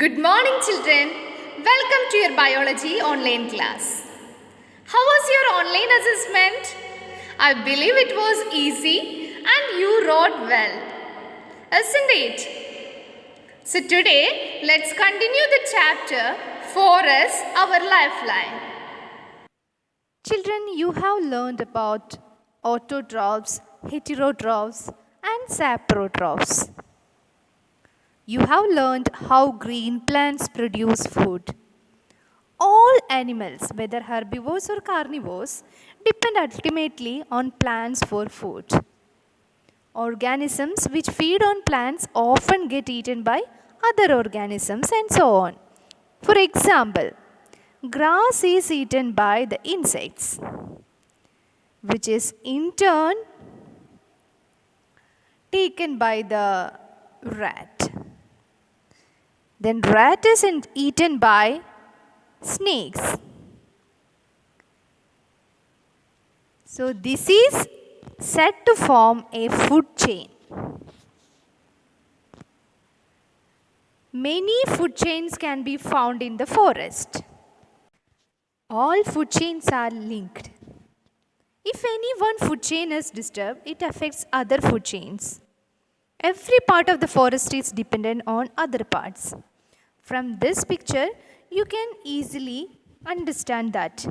Good morning, children. Welcome to your biology online class. How was your online assessment? I believe it was easy and you wrote well, isn't it? So, today let's continue the chapter Forest, our lifeline. Children, you have learned about autotrophs, heterotrophs, and saprotrophs. You have learned how green plants produce food. All animals, whether herbivores or carnivores, depend ultimately on plants for food. Organisms which feed on plants often get eaten by other organisms and so on. For example, grass is eaten by the insects, which is in turn taken by the rat. Then rat is eaten by snakes. So this is said to form a food chain. Many food chains can be found in the forest. All food chains are linked. If any one food chain is disturbed, it affects other food chains. Every part of the forest is dependent on other parts. From this picture, you can easily understand that.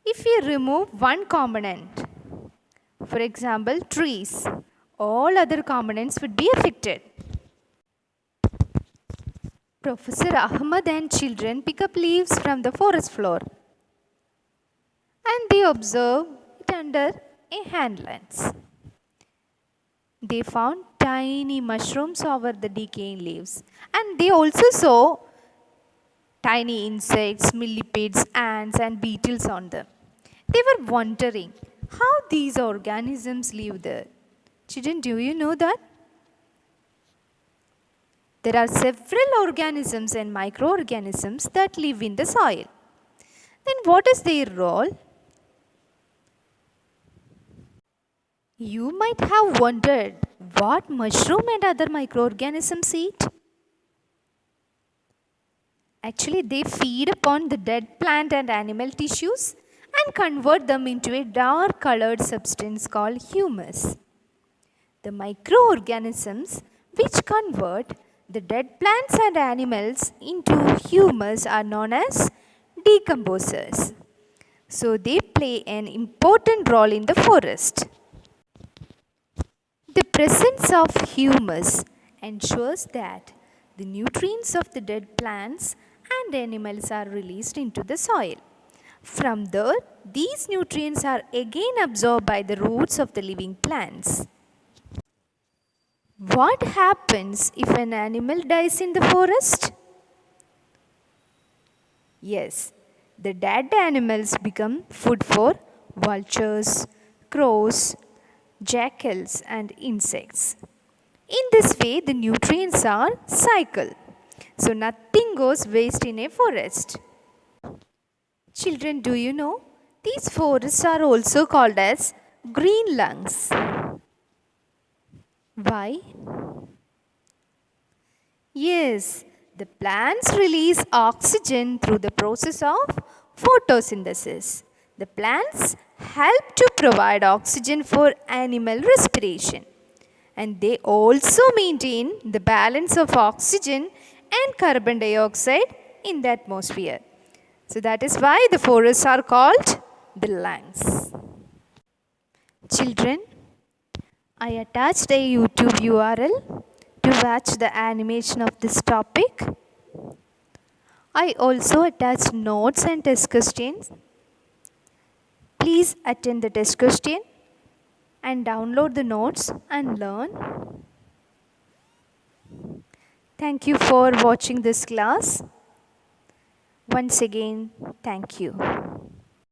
If we remove one component, for example, trees, all other components would be affected. Professor Ahmad and children pick up leaves from the forest floor and they observe it under a hand lens. They found tiny mushrooms over the decaying leaves and they also saw tiny insects, millipedes, ants and beetles on them. They were wondering how these organisms live there. Children, do you know that? There are several organisms and microorganisms that live in the soil. Then what is their role? You might have wondered what mushroom and other microorganisms eat. Actually, they feed upon the dead plant and animal tissues and convert them into a dark colored substance called humus. The microorganisms which convert the dead plants and animals into humus are known as decomposers. So they play an important role in the forest. The presence of humus ensures that the nutrients of the dead plants and animals are released into the soil. From there, these nutrients are again absorbed by the roots of the living plants. What happens if an animal dies in the forest? Yes, the dead animals become food for vultures, crows, jackals and insects. In this way, the nutrients are cycled. So nothing goes waste in a forest. Children, do you know? These forests are also called as green lungs. Why? Yes, the plants release oxygen through the process of photosynthesis. The plants help to provide oxygen for animal respiration. And they also maintain the balance of oxygen and carbon dioxide in the atmosphere. So that is why the forests are called the lungs. Children, I attached a YouTube URL to watch the animation of this topic. I also attached notes and test questions. Please attend the test question and download the notes and learn. Thank you for watching this class. Once again, thank you.